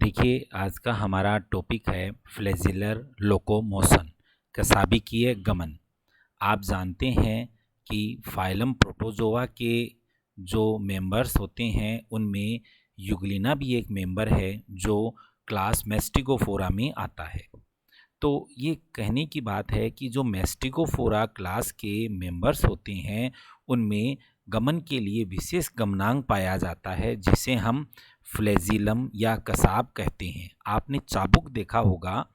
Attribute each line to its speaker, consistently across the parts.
Speaker 1: देखिए, आज का हमारा टॉपिक है फ्लैजिलर लोकोमोशन, कसाबिकीय गमन। आप जानते हैं कि फाइलम प्रोटोजोआ के जो मेंबर्स होते हैं उनमें यूग्लिना भी एक मेंबर है जो क्लास मैस्टिगोफोरा में आता है। तो ये कहने की बात है कि जो मैस्टिगोफोरा क्लास के मेंबर्स होते हैं उनमें गमन के लिए विशेष गमनांग पाया जाता है जिसे हम फ्लैजिलम या कसाब कहते हैं। आपने चाबुक देखा होगा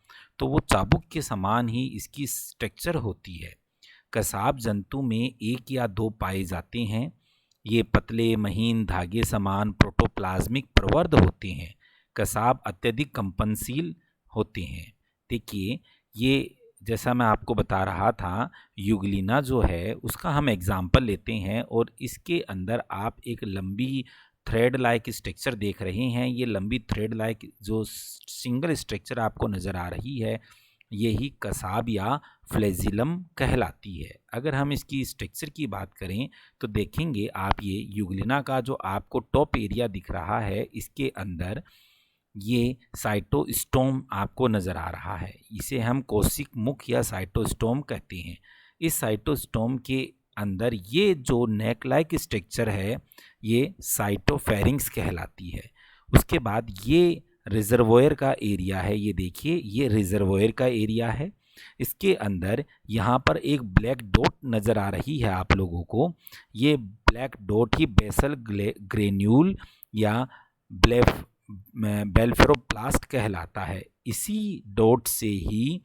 Speaker 1: तो वो चाबुक के समान ही इसकी स्ट्रक्चर होती है। कसाब जंतु में एक या दो पाए जाते हैं। ये पतले महीन धागे समान प्रोटोप्लाज्मिक प्रवर्ध होते हैं। कसाब अत्यधिक कंपनशील होते हैं। देखिए, ये जैसा मैं आपको बता रहा था, यूग्लिना जो है उसका हम एग्जाम्पल लेते हैं और इसके अंदर आप एक लंबी थ्रेड लाइक स्ट्रक्चर देख रहे हैं। ये लंबी थ्रेड लाइक जो सिंगल स्ट्रक्चर आपको नज़र आ रही है यही कसाब या फ्लैजिलम कहलाती है। अगर हम इसकी स्ट्रक्चर की बात करें तो देखेंगे आप, ये यूग्लिना का जो आपको टॉप एरिया दिख रहा है इसके अंदर ये साइटोस्टोम आपको नज़र आ रहा है। इसे हम कोशिक मुख या साइटोस्टोम कहते हैं। इस साइटोस्टोम के अंदर ये जो नेक लाइक स्ट्रक्चर है ये साइटोफेरिंक्स कहलाती है। उसके बाद ये रिजर्वोयर का एरिया है। ये देखिए, ये रिजर्वोयर का एरिया है। इसके अंदर यहाँ पर एक ब्लैक डॉट नज़र आ रही है आप लोगों को। ये ब्लैक डॉट ही बेसल ग्रेन्यूल या बेल्फेरोप्लास्ट कहलाता है। इसी डॉट से ही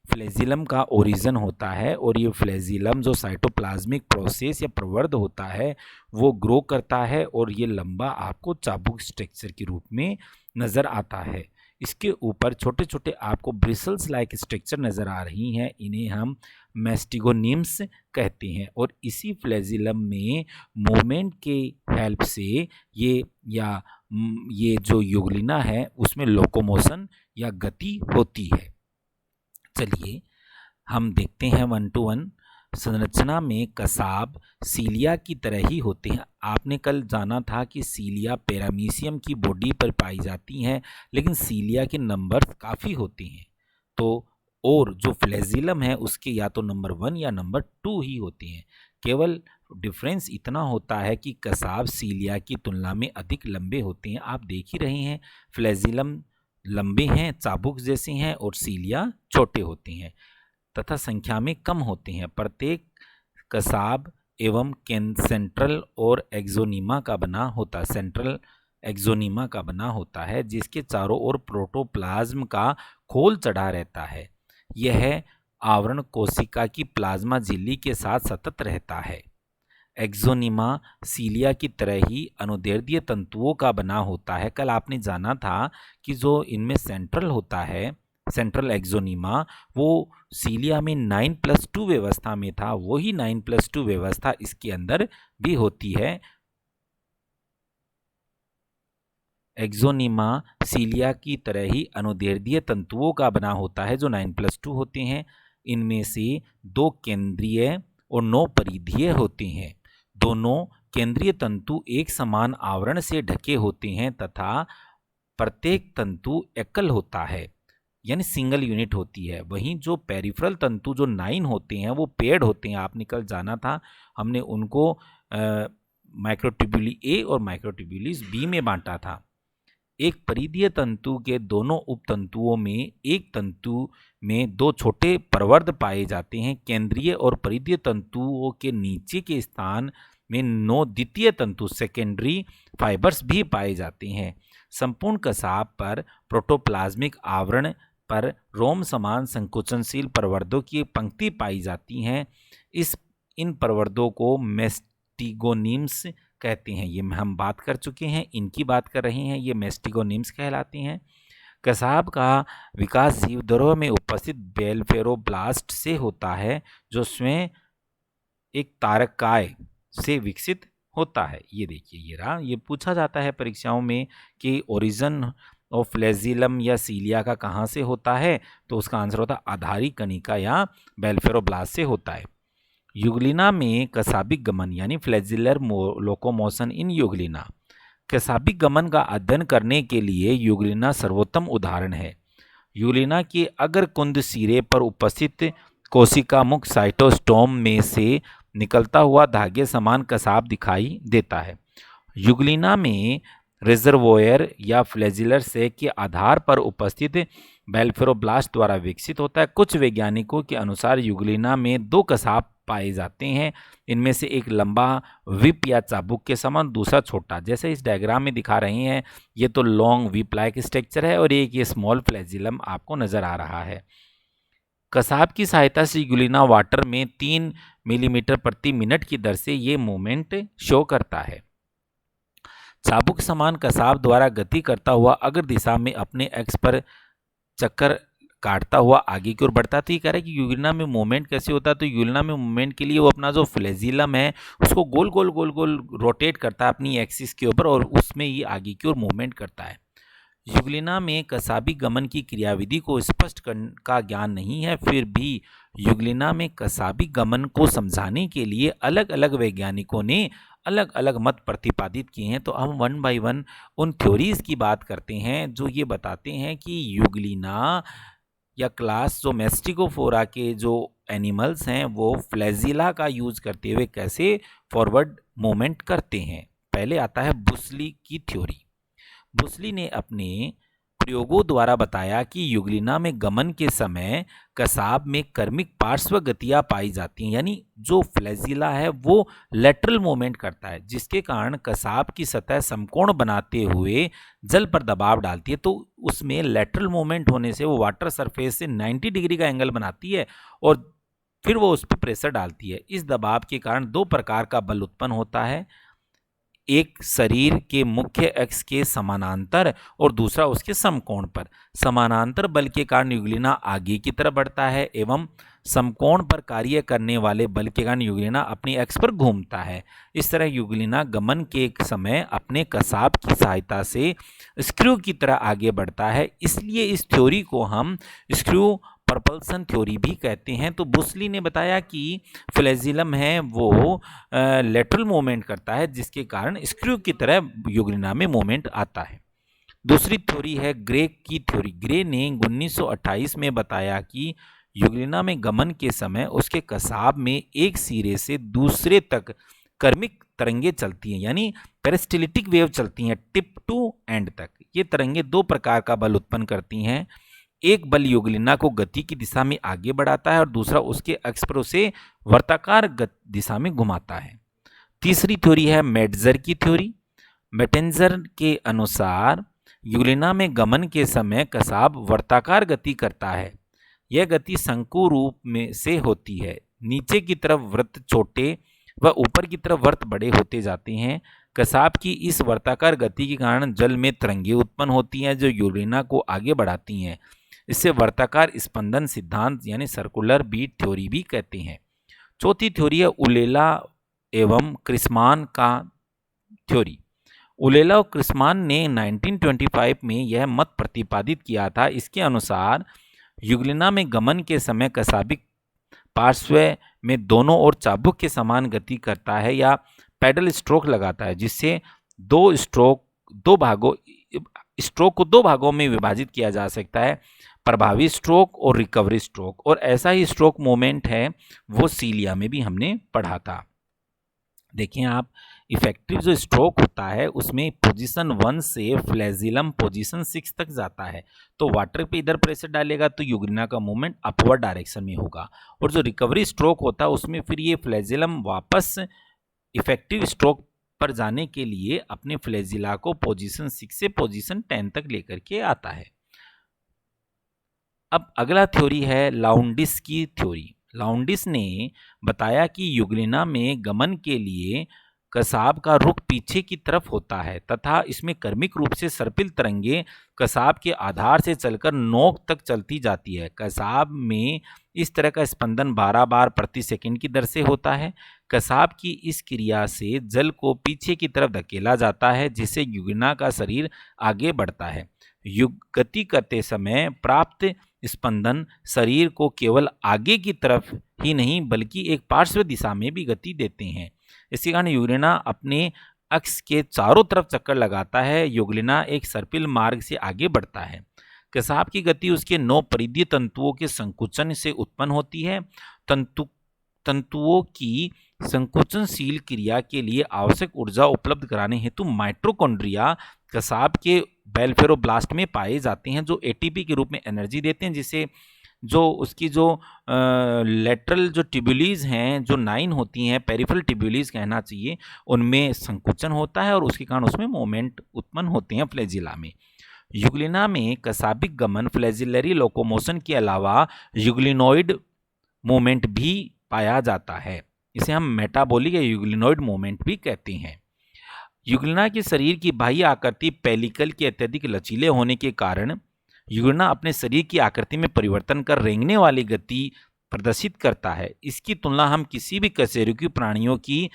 Speaker 1: फ्लैजिलम का ओरिजिन होता है और ये फ्लैजिलम जो साइटोप्लाज्मिक प्रोसेस या प्रवर्ध होता है वो ग्रो करता है और ये लंबा आपको चाबुक स्ट्रक्चर के रूप में नज़र आता है। इसके ऊपर छोटे छोटे आपको ब्रिसल्स लाइक स्ट्रक्चर नज़र आ रही हैं, इन्हें हम मैस्टिगोनिम्स कहते हैं। और इसी फ्लैजिलम में मूवमेंट के हेल्प से ये जो यूग्लिना है उसमें लोकोमोशन या गति होती है। चलिए हम देखते हैं 1 to 1। संरचना में कसाब सीलिया की तरह ही होते हैं। आपने कल जाना था कि सीलिया पैरामीशियम की बॉडी पर पाई जाती हैं, लेकिन सीलिया के नंबर काफ़ी होते हैं। तो और जो फ्लैजिलम है उसके या तो नंबर 1 या नंबर 2 ही होते हैं। केवल डिफरेंस इतना होता है कि कसाब सीलिया की तुलना में अधिक लंबे होते हैं। आप देख ही रहे हैं, फ्लैजिलम लंबे हैं, चाबुक जैसे हैं, और सीलिया छोटे होते हैं तथा संख्या में कम होते हैं। प्रत्येक कसाब एवं सेंट्रल और एक्सोनीमा का बना होता है। सेंट्रल एक्सोनीमा का बना होता है जिसके चारों ओर प्रोटोप्लाज्म का खोल चढ़ा रहता है। यह आवरण कोशिका की प्लाज्मा झिल्ली के साथ सतत रहता है। एक्सोनीमा सीलिया की तरह ही अनुदैर्ध्य तंतुओं का बना होता है। कल आपने जाना था कि जो इनमें सेंट्रल होता है, सेंट्रल एक्सोनीमा, वो सीलिया में 9+2 व्यवस्था में था। वही 9+2 व्यवस्था इसके अंदर भी होती है। एक्सोनीमा सीलिया की तरह ही अनुदैर्ध्य तंतुओं का बना होता है जो 9+2 होते हैं। इनमें से 2 केंद्रीय और 9 परिधीय होते हैं। दोनों केंद्रीय तंतु एक समान आवरण से ढके होते हैं तथा प्रत्येक तंतु एकल होता है, यानी सिंगल यूनिट होती है। वहीं जो पेरिफेरल तंतु जो 9 होते हैं वो पेयर्ड होते हैं। आपने कल जाना था, हमने उनको माइक्रोट्यूब्यूली ए और माइक्रोट्यूब्यूलिस बी में बांटा था। एक परिधीय तंतु के दोनों उपतंतुओं में एक तंतु में 2 छोटे प्रवर्ध पाए जाते हैं। केंद्रीय और परिधीय तंतुओं के नीचे के स्थान में 9 द्वितीय तंतु सेकेंडरी फाइबर्स भी पाए जाते हैं। संपूर्ण कसाब पर प्रोटोप्लाज्मिक आवरण पर रोम समान संकुचनशील प्रवर्धों की पंक्ति पाई जाती हैं। इन प्रवर्धों को मैस्टिगोनिम्स कहते हैं। ये हम बात कर चुके हैं, इनकी बात कर रहे हैं, ये मैस्टिगोनिम्स कहलाते हैं। कसाब का विकास जीवद्रव्य में उपस्थित बेल्फेरोब्लास्ट से होता है जो स्वयं एक तारकाय से विकसित होता है। ये देखिए, ये रहा। ये पूछा जाता है परीक्षाओं में कि ओरिजिन ऑफ फ्लैजिलम या सीलिया का कहाँ से होता है, तो उसका आंसर होता है आधारी कणिका या बेल्फेरोब्लास्ट से होता है। यूग्लिना में कसाबिक गमन यानी फ्लैजिलर लोकोमोशन इन यूग्लिना। कसाबी गमन का अध्ययन करने के लिए यूग्लिना सर्वोत्तम उदाहरण है। यूग्लिना के अग्रकुंद सिरे पर उपस्थित कोशिका मुख साइटोस्टोम में से निकलता हुआ धागे समान कसाब दिखाई देता है। यूग्लिना में रिजर्वोयर या फ्लैजिलर सेक के आधार पर उपस्थित बेल्फेरोब्लास्ट द्वारा विकसित होता है। कुछ वैज्ञानिकों के अनुसार यूग्लिना में दो कसाब पाए जाते हैं। इनमें से एक लंबा विप या चाबुक के समान, दूसरा छोटा, जैसे इस डायग्राम में दिखा रहे हैं। ये तो लॉन्ग विप लाइक स्ट्रक्चर है और एक ये स्मॉल फ्लैजिलम आपको नजर आ रहा है। कसाब की सहायता से यूग्लिना वाटर में 3 मिलीमीटर प्रति मिनट की दर से ये मूवमेंट शो करता है। चाबुक समान कसाब द्वारा गति करता हुआ अग्र दिशा में अपने एक्स पर चक्कर काटता हुआ आगे की ओर बढ़ता है। तो ये कह रहा है कि यूग्लिना में मूवमेंट कैसे होता है। तो यूग्लिना में मूवमेंट के लिए वो अपना जो फ्लैजिलम है उसको गोल गोल गोल गोल रोटेट करता है अपनी एक्सिस के ऊपर और उसमें ये आगे की ओर मूवमेंट करता है। यूग्लिना में कसाबी गमन की क्रियाविधि को स्पष्ट का ज्ञान नहीं है, फिर भी यूग्लिना में कसाबी गमन को समझाने के लिए अलग अलग वैज्ञानिकों ने अलग अलग मत प्रतिपादित किए हैं। तो हम वन बाय वन उन थ्योरीज की बात करते हैं जो ये बताते हैं कि यूग्लिना या क्लास जो मैस्टिकोफोरा के जो एनिमल्स हैं वो फ्लैजिला का यूज करते हुए कैसे फॉरवर्ड मूवमेंट करते हैं। पहले आता है बुस्ली की थ्योरी। बुस्ली ने अपने प्रयोगों द्वारा बताया कि यूग्लिना में गमन के समय कसाब में कर्मिक पार्श्व गतियां पाई जाती हैं, यानी जो फ्लैजिला है वो लेटरल मूवमेंट करता है, जिसके कारण कसाब की सतह समकोण बनाते हुए जल पर दबाव डालती है। तो उसमें लेटरल मूवमेंट होने से वो वाटर सरफेस से 90 डिग्री का एंगल बनाती है और फिर वो उस पर प्रेशर डालती है। इस दबाव के कारण दो प्रकार का बल उत्पन्न होता है, एक शरीर के मुख्य अक्ष के समानांतर और दूसरा उसके समकोण पर। समानांतर बल के कारण यूग्लिना आगे की तरफ बढ़ता है एवं समकोण पर कार्य करने वाले बल के कारण यूग्लिना अपनी अक्ष पर घूमता है। इस तरह यूग्लिना गमन के समय अपने कसाब की सहायता से स्क्रू की तरह आगे बढ़ता है। इसलिए इस थ्योरी को हम स्क्रू प्रपल्सन थ्योरी भी कहते हैं। तो बुस्ली ने बताया कि फ्लैजिलम है वो लेटरल मूवमेंट करता है, जिसके कारण स्क्रू की तरह यूग्लिना में मूवमेंट आता है। दूसरी थ्योरी है ग्रे की थ्योरी। ग्रे ने 1928 में बताया कि यूग्लिना में गमन के समय उसके कसाब में एक सिरे से दूसरे तक कर्मिक तरंगे चलती हैं, यानी पेरिस्टिलिटिक वेव चलती हैं टिप टू एंड तक। ये तरंगे दो प्रकार का बल उत्पन्न करती हैं। एक बल यूग्लिना को गति की दिशा में आगे बढ़ाता है और दूसरा उसके अक्ष पर उसे वर्ताकार दिशा में घुमाता है। तीसरी थ्योरी है मेटजर की थ्योरी। मेटेंजर के अनुसार यूग्लिना में गमन के समय कसाब वर्ताकार गति करता है। यह गति शंकु रूप में से होती है। नीचे की तरफ वृत्त छोटे व ऊपर की तरफ वृत्त बड़े होते जाते हैं। कसाब की इस वर्ताकार गति के कारण जल में तरंगे उत्पन्न होती हैं जो यूग्लिना को आगे बढ़ाती हैं। इससे वर्ताकार स्पंदन सिद्धांत यानी सर्कुलर बीट थ्योरी भी कहते हैं। चौथी थ्योरी है उलेला एवं क्रिस्मान का थ्योरी। उलेला और क्रिस्मान ने 1925 में यह मत प्रतिपादित किया था। इसके अनुसार यूग्लिना में गमन के समय कसाबी पार्श्व में दोनों ओर चाबुक के समान गति करता है या पैडल स्ट्रोक लगाता है, जिससे स्ट्रोक को दो भागों में विभाजित किया जा सकता है, प्रभावी स्ट्रोक और रिकवरी स्ट्रोक। और ऐसा ही स्ट्रोक मोमेंट है वो सीलिया में भी हमने पढ़ा था। देखिए आप, इफेक्टिव जो स्ट्रोक होता है उसमें पोजीशन 1 से फ्लैजिलम पोजीशन 6 तक जाता है। तो वाटर पे इधर प्रेशर डालेगा तो यूग्लिना का मूवमेंट अपवर्ड डायरेक्शन में होगा। और जो रिकवरी स्ट्रोक होता है उसमें फिर ये फ्लैजिलम वापस इफेक्टिव स्ट्रोक पर जाने के लिए अपने फ्लैजिला को पोजीशन 6 से पोजीशन 10 तक लेकर के आता है। अब अगला थ्योरी है लाउंडिस की थ्योरी। लाउंडिस ने बताया कि यूग्लिना में गमन के लिए कसाब का रुख पीछे की तरफ होता है तथा इसमें कर्मिक रूप से सर्पिल तरंगे कसाब के आधार से चलकर नोक तक चलती जाती है। कसाब में इस तरह का स्पंदन 12 बार प्रति सेकंड की दर से होता है। कसाब की इस क्रिया से जल को पीछे की तरफ धकेला जाता है, जिससे यूग्लिना का शरीर आगे बढ़ता है। गति करते समय प्राप्त स्पंदन शरीर को केवल आगे की तरफ ही नहीं बल्कि एक पार्श्व दिशा में भी गति देते हैं। इसी कारण यूग्लिना अपने अक्ष के चारों तरफ चक्कर लगाता है, यूग्लिना एक सर्पिल मार्ग से आगे बढ़ता है। कसाब की गति उसके 9 परिधीय तंतुओं के संकुचन से उत्पन्न होती है। तंतुओं की संकुचनशील क्रिया के लिए आवश्यक ऊर्जा उपलब्ध कराने हेतु माइटोकॉन्ड्रिया कसाब के वेलफेरोब्लास्ट में पाए जाते हैं, जो एटीपी के रूप में एनर्जी देते हैं, जिसे जो उसकी जो लेटरल जो ट्यूबुलीज हैं, जो 9 होती हैं, पेरिफेरल ट्यूबुलीज कहना चाहिए, उनमें संकुचन होता है और उसके कारण उसमें मोमेंट उत्पन्न होते हैं फ्लैजिला में। यूग्लिना में कसाबिक गमन फ्लैजिलरी लोकोमोशन के अलावा यूग्लिनोइड मूवमेंट भी पाया जाता है। इसे हम मेटाबॉलिक या यूग्लिनोइड मूवमेंट भी कहते हैं। यूग्लिना के शरीर की बाह्य आकृति पेलिकल के अत्यधिक लचीले होने के कारण यूग्लिना अपने शरीर की आकृति में परिवर्तन कर रेंगने वाली गति प्रदर्शित करता है। इसकी तुलना हम किसी भी कशेरुकी प्राणियों की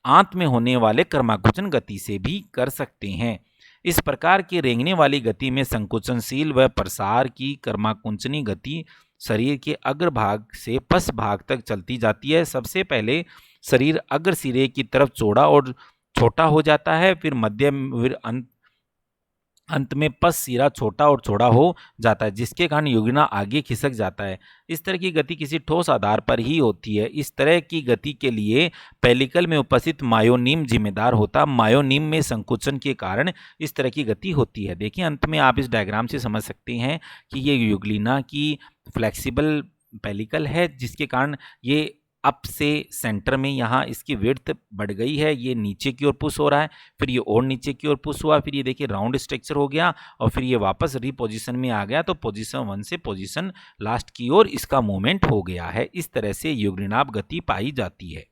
Speaker 1: आंत में होने वाले कर्माकुचन गति से भी कर सकते हैं। इस प्रकार की रेंगने वाली गति में संकुचनशील व प्रसार की कर्माकुंचनी गति शरीर के अग्रभाग से पश्च भाग तक चलती जाती है। सबसे पहले शरीर अग्र सिरे की तरफ चौड़ा और छोटा हो जाता है, फिर मध्य फिर अंत में पश्च सिरा छोटा और चौड़ा हो जाता है, जिसके कारण यूग्लिना आगे खिसक जाता है। इस तरह की गति किसी ठोस आधार पर ही होती है। इस तरह की गति के लिए पेलिकल में उपस्थित मायोनिम जिम्मेदार होता। मायोनिम में संकुचन के कारण इस तरह की गति होती है। देखिए, अंत में आप इस डायग्राम से समझ सकते हैं कि ये यूग्लिना की फ्लेक्सिबल पेलिकल है, जिसके कारण ये अप से सेंटर में यहाँ इसकी विड्थ बढ़ गई है, ये नीचे की ओर पुश हो रहा है, फिर ये और नीचे की ओर पुश हुआ, फिर ये देखिए राउंड स्ट्रक्चर हो गया और फिर ये वापस रिपोजिशन में आ गया, तो पोजीशन 1 से पोजीशन लास्ट की ओर इसका मूवमेंट हो गया है। इस तरह से यूग्लिना गति पाई जाती है।